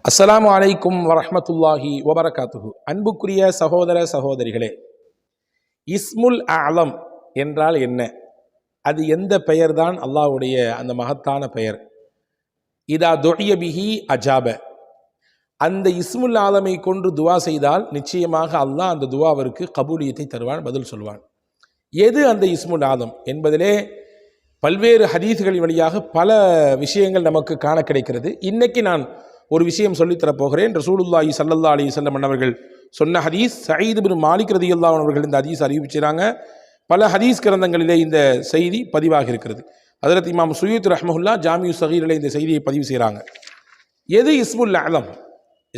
அஸ்ஸலாமு அலைக்கும் வரஹ்மத்துல்லாஹி வபரகாத்துஹு. அன்புக்குரிய சகோதர சகோதரிகளே, இஸ்முல் அலம் என்றால் என்ன? அது எந்த பெயர்தான் அல்லாஹ்வுடைய அந்த மகத்தான பெயர்? இதா துஇய பிஹி அஜாப. அந்த இஸ்முல் ஆலமை கொண்டு துவா செய்தால் நிச்சயமாக அல்லாஹ் அந்த துவாவிற்கு கபூலியத்தை தருவான், பதில் சொல்வான். எது அந்த இஸ்முல் ஆலம் என்பதிலே பல்வேறு ஹதீஸ்களின் வழியாக பல விஷயங்கள் நமக்கு காண கிடைக்கிறது. இன்னைக்கு நான் ஒரு விஷயம் சொல்லித்தரப்போகிறேன். ரசூலுல்லாஹி ஸல்லல்லாஹு அலைஹி வஸல்லம் அவர்கள் சொன்ன ஹதீஸ். சயீத் இப்னு மாலிக் ரலியல்லாஹு அன்ஹு அவர்கள் இந்த ஹதீஸ் அறிவிச்சாங்க. பல ஹதீஸ் கிரந்தங்களிலே இந்த செய்தி பதிவாக இருக்கிறது. ஹஜ்ரத் இமாம் சுயூத் ரஹ்மஹுல்லாஹ் ஜாமிஉ ஸகீரிலே இந்த செய்தியை பதிவு செய்கிறாங்க. எது இஸ்முல் அலம்?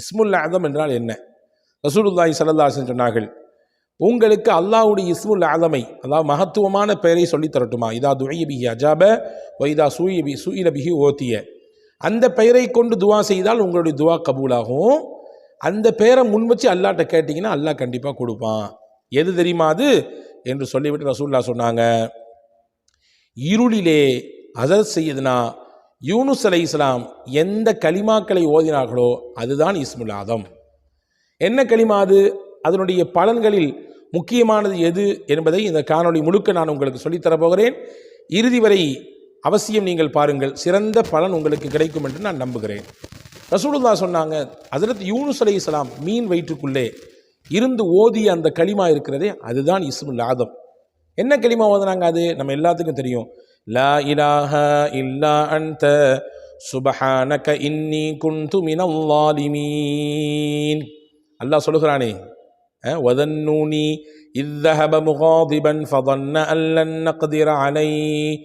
இஸ்முல் அலம் என்றால் என்ன? ரசூலுல்லாஹி ஸல்லல்லாஹு அலைஹி வஸல்லம் சொன்னார்கள், உங்களுக்கு அல்லாஹ்வுடைய இஸ்முல் அலமை, அதாவது மகத்துவமான பெயரை சொல்லி தரட்டுமா? இதா துஇய பிஹி அஜாப வ இதா சுஇல பிஹி ஓதிய. அந்த பெயரை கொண்டு துவா செய்தால் உங்களுடைய துவா கபூலாகும். அந்த பெயரை முன் வச்சு அல்லாஹ்ட்ட கேட்டிங்கன்னா அல்லாஹ் கண்டிப்பாக கொடுப்பான். எது தெரியுமா அது என்று சொல்லிவிட்டு ரசூலுல்லாஹ் சொன்னாங்க, இருளிலே ஹஸரத் சையதுனா யூனுஸ் அலைஹிஸ்ஸலாம் எந்த கலிமாக்களை ஓதினார்களோ அதுதான் இஸ்முல் ஆதம். என்ன கலிமா அது? அதனுடைய பலன்களில் முக்கியமானது எது என்பதை இந்த காணொளி முழுக்க நான் உங்களுக்கு சொல்லித்தரப்போகிறேன். இறுதி வரை அவசியம் நீங்கள் பாருங்கள், சிறந்த பலன் உங்களுக்கு கிடைக்கும் என்று நான் நம்புகிறேன். ரசூலுல்லாஹ் சொன்னாங்க, ஹஸரத் யூனுஸ் அலைஹிஸ்ஸலாம் மீன் வயிற்றுக்குள்ளே இருந்து ஓதிய அந்த கலிமா இருக்கிறதே அதுதான் இஸ்முல் ஆதம். என்ன கலிமா ஓதுனாங்க? அது நம்ம எல்லாத்துக்கும் தெரியும். லா இலாஹ இல்லா அன்த சுப்ஹானக இன்னி குன்து மினல் ஸாலிமீன். அல்லாஹ் சொல்லுகிறானே, வதன்னூனி இذ ذهب مغاضبا فظن أن لن نقدر عليه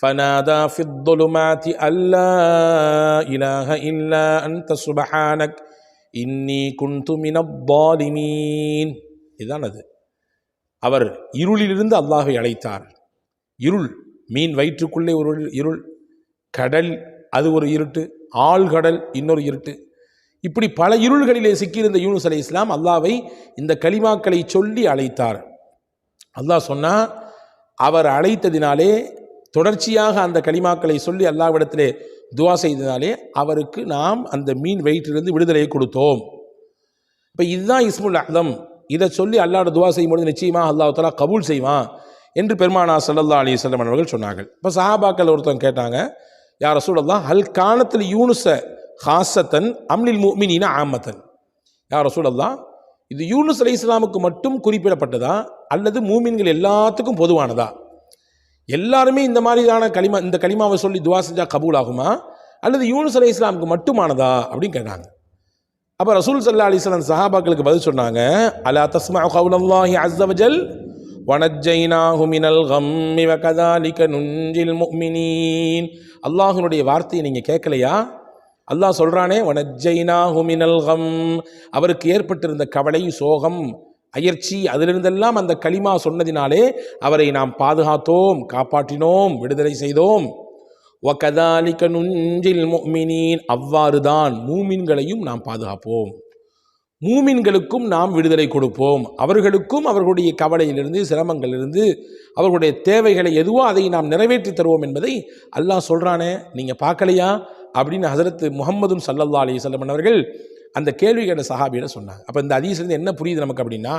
فنادى في الظلمات أن لا إله إلا أنت سبحانك إني كنت من الظالمين. இதுதான் அது. அவர் இருளிலிருந்து அல்லாஹ்வை அழைத்தார். இருள், மீன் வயிற்றுக்குள்ளே ஒரு இருள், கடல் அது ஒரு இருட்டு, ஆழ்கடல் இன்னொரு இருட்டு, இப்படி பல இருள்களிலே சிக்கியிருந்த யூனுஸ் அலைஹிஸ்ஸலாம் அல்லாஹ்வை இந்த கலிமாக்களை சொல்லி அழைத்தார். அல்லாஹ் சொன்னா, அவர் அழைத்ததினாலே, தொடர்ச்சியாக அந்த கலிமாக்களை சொல்லி அல்லாஹ்விடத்திலே துவா செய்ததினாலே அவருக்கு நாம் அந்த மீன் வயிற்றிலிருந்து விடுதலையை கொடுத்தோம். இப்போ இதுதான் இஸ்முல் அலம். இதை சொல்லி அல்லாஹ்வோட துவா செய்யும்போது நிச்சயமாக அல்லாஹ் தஆலா கபூல் செய்வான் என்று பெருமானார் ஸல்லல்லாஹு அலைஹி வஸல்லம் அவர்கள் சொன்னார்கள். இப்போ சஹாபாக்கள் ஒருத்தன் கேட்டாங்க, யா ரசூலல்லாஹ் ஹல் கானத்தில் யூனுஸ ஹாசத்தன் அம்லில் முஃமினீன ஆமத்தன். யா ரசூலல்லாஹ், இது யூனுஸ் அலைஹிஸ்ஸலாமுக்கு மட்டும் குறிப்பிடப்பட்டதா அல்லது மூமின்கள் எல்லாத்துக்கும் பொதுவானதா? எல்லாருமே இந்த மாதிரியான இந்த கலிமாவை சொல்லி துவா செஞ்சா கபூல் ஆகுமா அல்லது யூனுஸ் அலைஹிஸ்ஸலாமுக்கு மட்டுமானதா அப்படின்னு கேட்டாங்க. அப்போ ரசூல் ஸல்லல்லாஹு அலைஹி வஸல்லம் சஹாபாக்களுக்கு பதில் சொன்னாங்க, அலா தஸ்மஉ கௌலல்லாஹி அஸ்ஸ வஜல் வனஜ்ஜைனாஹு மினல் கம்மி வகதாலிக நுன்ஜில் முஃமினீன். அல்லாஹ்வுடைய வார்த்தையை நீங்கள் கேட்கலையா? அல்லாஹ் சொல்றானே, வனஜ்ஜைனாஹு மினல் கம், அவருக்கு ஏற்பட்டிருந்த கவலை, சோகம், அயர்ச்சி, அதிலிருந்தெல்லாம் அந்த கலிமா சொன்னதினாலே அவரை நாம் பாதுகாத்தோம், காப்பாற்றினோம், விடுதலை செய்தோம். வகதாலிக நுன்ஜில் முஃமினீன், அவ்வாறுதான் மூமின்களையும் நாம் பாதுகாப்போம், மூமின்களுக்கும் நாம் விடுதலை கொடுப்போம், அவர்களுக்கும் அவர்களுடைய கவலையிலிருந்து, சிரமங்களிலிருந்து, அவர்களுடைய தேவைகளை எதுவோ அதை நாம் நிறைவேற்றி தருவோம் என்பதை அல்லாஹ் சொல்றானே, நீங்க பார்க்கலையா அப்படின்னு ஹஸரத் முஹம்மதும் ஸல்லல்லாஹு அலைஹி வஸல்லம் அவர்கள் அந்த கேள்வி கேட்ட சஹாபியிட சொன்னாங்க. அப்போ இந்த ஹதீஸ்லேருந்து என்ன புரியுது நமக்கு அப்படின்னா,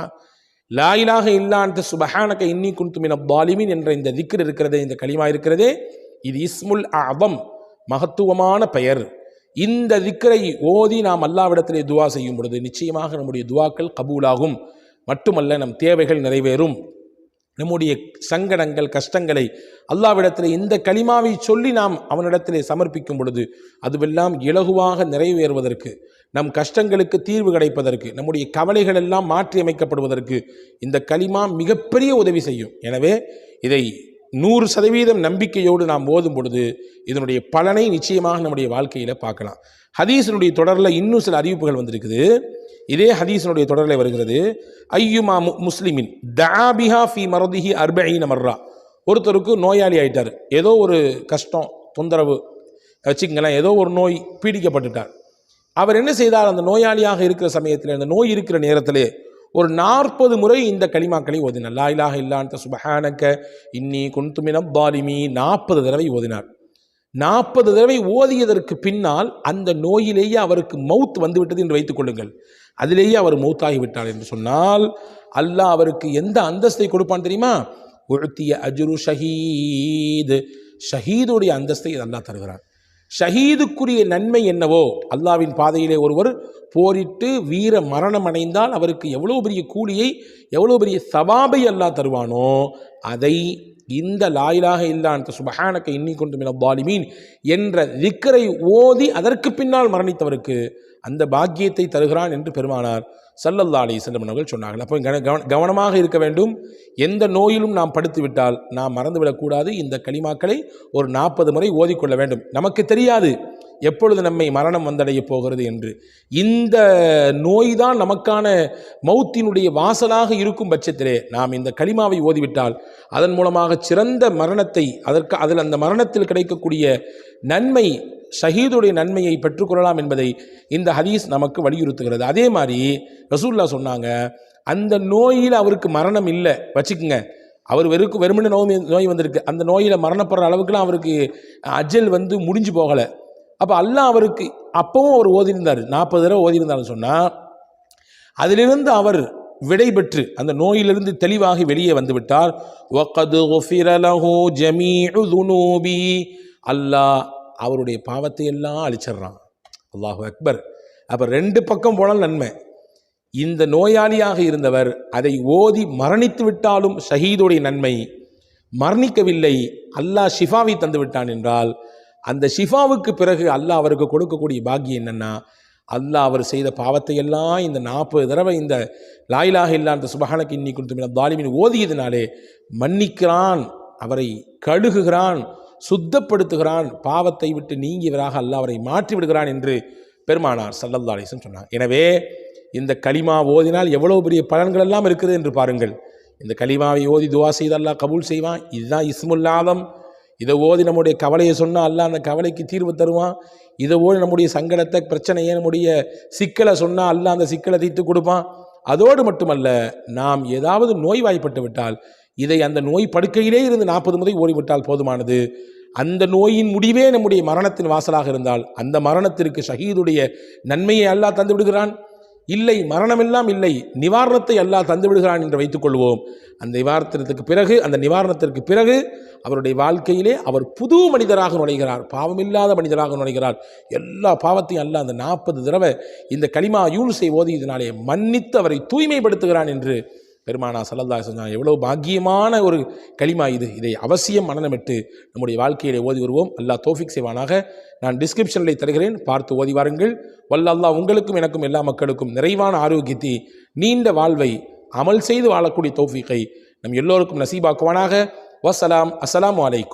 லா இலாஹ இல்லா அன்த சுப்ஹானக இன்னி குன்து மினல் ஸாலிமீன் என்ற இந்த திக்ர் இருக்கிறதே, இந்த கலிமா இருக்கிறதே, இது இஸ்முல் அஅதம், மகத்துவமான பெயர். இந்த திக்ரை ஓதி நாம் அல்லாஹ்விடத்திலே துவா செய்யும் பொழுது நிச்சயமாக நம்முடைய துவாக்கள் கபூலாகும். மட்டுமல்ல, நம் தேவைகள் நிறைவேறும். நம்முடைய சங்கடங்கள், கஷ்டங்களை அல்லாஹ்விடத்திலே இந்த கலிமாவை சொல்லி நாம் அவனிடத்திலே சமர்ப்பிக்கும் பொழுது அதுவெல்லாம் இலகுவாக நிறைவேறுவதற்கு, நம் கஷ்டங்களுக்கு தீர்வு கிடைப்பதற்கு, நம்முடைய கவலைகள் எல்லாம் மாற்றி அமைக்கப்படுவதற்கு இந்த கலிமா மிகப்பெரிய உதவி செய்யும். எனவே இதை 100% நம்பிக்கையோடு நாம் ஓதும் பொழுது இதனுடைய பலனை நிச்சயமாக நம்முடைய வாழ்க்கையில் பார்க்கலாம். ஹதீஸினுடைய தொடரில் இன்னும் சில அறிவிப்புகள் வந்திருக்குது. இதே ஹதீஸினுடைய தொடரில் வருகிறது, ஐயுமா முஸ்லிமின் தஆபிஹா ஃபி மரதிஹி 40 மர்ரா. ஒருத்தருக்கு நோயாளி ஆயிட்டார், ஏதோ ஒரு கஷ்டம், தொந்தரவு வச்சுக்கங்களேன், ஏதோ ஒரு நோய் பீடிக்கப்பட்டுட்டார். அவர் என்ன செய்தார்? அந்த நோயாளியாக இருக்கிற சமயத்தில், அந்த நோய் இருக்கிற நேரத்திலே ஒரு 40 முறை இந்த கலிமாக்களை ஓதினார். லா இலாஹ இல்லா அன்த சுப்ஹானக இன்னி குன்து மினல் ஸாலிமீன் 40 தடவை ஓதினார். 40 தடவை ஓதியதற்கு பின்னால் அந்த நோயிலேயே அவருக்கு மவுத் வந்துவிட்டது என்று வைத்துக் கொள்ளுங்கள். அதிலேயே அவர் மௌத்தாகிவிட்டார் என்று சொன்னால் அல்லாஹ் அவருக்கு எந்த அந்தஸ்தை கொடுப்பான் தெரியுமா? உழ்த்திய அஜ்ரு ஷஹீத், ஷஹீதுடைய அந்தஸ்தை அல்லாஹ் தருகிறான். ஷஹீதுக்குரிய நன்மை என்னவோ, அல்லாவின் பாதையிலே ஒருவர் போரிட்டு வீர மரணம் அடைந்தால் அவருக்கு எவ்வளோ பெரிய கூலியை, எவ்வளோ பெரிய சவாபை அல்லாஹ் தருவானோ, அதை இந்த லா இலாஹ இல்லா அன்த சுப்ஹானக இன்னி குன்து மினல் ஸாலிமீன் என்ற திக்ரை ஓதி அதற்கு பின்னால் மரணித்தவருக்கு அந்த பாக்கியத்தை தருகிறான் என்று பெருமானார் ஸல்லல்லாஹு அலைஹி வஸல்லம் அவர்கள் சொன்னார்கள். அப்போ கவனமாக இருக்க வேண்டும். எந்த நோயிலும் நாம் படுத்து விட்டால் நாம் மறந்துவிடக்கூடாது. இந்த கலிமாக்களை ஒரு 40 முறை ஓதிக்கொள்ள வேண்டும். நமக்கு தெரியாது எப்பொழுது நம்மை மரணம் வந்தடைய போகிறது என்று. இந்த நோய் தான் நமக்கான மௌத்தினுடைய வாசலாக இருக்கும் பட்சத்திலே நாம் இந்த கலிமாவை ஓதிவிட்டால் அதன் மூலமாக சிறந்த மரணத்தை, அதில் அந்த மரணத்தில் கிடைக்கக்கூடிய நன்மை, ஷஹீதுடைய நன்மையை பெற்றுக்கொள்ளலாம் என்பதை இந்த ஹதீஸ் நமக்கு வலியுறுத்துகிறது. அதே மாதிரி ரசூலுல்லாஹ் சொன்னாங்க, அந்த நோயில் அவருக்கு மரணம் இல்லை வச்சுக்குங்க, அவர் வெறுமனே நோய் வந்திருக்கு, அந்த நோயில் மரணப்படுற அளவுக்குலாம் அவருக்கு அஜல் முடிஞ்சு போகலை. அப்போ அல்லாஹ் அவருக்கு அப்பவும் அவர் ஓதியிருந்தார், 40 தடவை ஓதியிருந்தார்னு சொன்னால் அதிலிருந்து அவர் விடை பெற்று அந்த நோயிலிருந்து தெளிவாகி வெளியே வந்துவிட்டார். அல்லாஹ் அவருடைய பாவத்தை எல்லாம் அழிச்சிட்றான். அல்லாஹு அக்பர். அப்போ 2 பக்கம் போனால் நன்மை. இந்த நோயாளியாக இருந்தவர் அதை ஓதி மரணித்து விட்டாலும் ஷஹீதுடைய நன்மை, மரணிக்கவில்லை அல்லாஹ் ஷிஃபாவை தந்து விட்டான் என்றால் அந்த ஷிஃபாவுக்கு பிறகு அல்லாஹ் அவருக்கு கொடுக்கக்கூடிய பாக்கியம் என்னன்னா, அல்லாஹ் அவர் செய்த பாவத்தை எல்லாம் இந்த 40 தடவை இந்த லா இலாஹ இல்லா அன்த சுப்ஹானக இன்னி குன்து மினல் ஸாலிமீன் ஓதியதினாலே மன்னிக்கிறான், அவரை கழுகுகிறான், சுத்தப்படுத்துகிறான், பாவத்தை விட்டு நீங்கியவராக அல்லாஹ் அவரை மாற்றி விடுகிறான் என்று பெருமானார் ஸல்லல்லாஹு அலைஹி வஸல்லம் சொன்னார். எனவே இந்த கலிமா ஓதினால் எவ்வளவு பெரிய பலன்கள் எல்லாம் இருக்குது என்று பாருங்கள். இந்த கலிமாவை ஓதி துவா செய்து அல்லாஹ் கபூல் செய்வான். இதுதான் இஸ்முல் ஆலம். இதை ஓதி நம்முடைய கவலையை சொன்னால் அல்லாஹ் அந்த கவலைக்கு தீர்வு தருவான். இதை ஓடி நம்முடைய சங்கடத்தை, பிரச்சனையை, நம்முடைய சிக்கலை சொன்னால் அல்லாஹ் அந்த சிக்கலை தீர்த்து கொடுப்பான். அதோடு மட்டுமல்ல, நாம் ஏதாவது நோய்வாய்ப்பட்டு விட்டால் இதை அந்த நோய் படுக்கையிலே இருந்து 40 முறை ஓடிவிட்டால் போதுமானது. அந்த நோயின் முடிவே நம்முடைய மரணத்தின் வாசலாக இருந்தால் அந்த மரணத்திற்கு ஷஹீதுடைய நன்மையை அல்லாஹ் தந்து விடுகிறான். இல்லை, மரணமெல்லாம் இல்லை, நிவாரணத்தை அல்லாஹ் தந்து விடுகிறான் என்று வைத்துக் கொள்வோம். அந்த நிவாரணத்திற்கு பிறகு அவருடைய வாழ்க்கையிலே அவர் புது மனிதராக நுழைகிறார், பாவமில்லாத மனிதராக நுழைகிறார். எல்லா பாவத்தையும் அல்லாஹ் அந்த 40 தடவை இந்த கலிமா யூனுஸை ஓதியதினாலே மன்னித்து அவரை தூய்மைப்படுத்துகிறான் என்று பெருமானார் ஸல்லல்லாஹு அலைஹி வஸல்லம். எவ்வளவு பாக்கியமான ஒரு கலிமா இது. இதை அவசியம் மனனமிட்டு நம்முடைய வாழ்க்கையிலே ஓதி வருவோம். அல்லாஹ் தௌஃபீக் செய்வானாக. நான் டிஸ்கிரிப்ஷனில் தருகிறேன், பார்த்து ஓதி வாருங்கள். வல்ல அல்லாஹ் உங்களுக்கும் எனக்கும் எல்லா மக்களுக்கும் நிறைவான ஆரோக்கியத்தை, நீண்ட வாழ்வை, அமல் செய்து வாழக்கூடிய தௌஃபீக்கை நம் எல்லோருக்கும் நசீபாக்குவானாக. வஸ்ஸலாம். அஸ்ஸலாமு அலைக்கும்.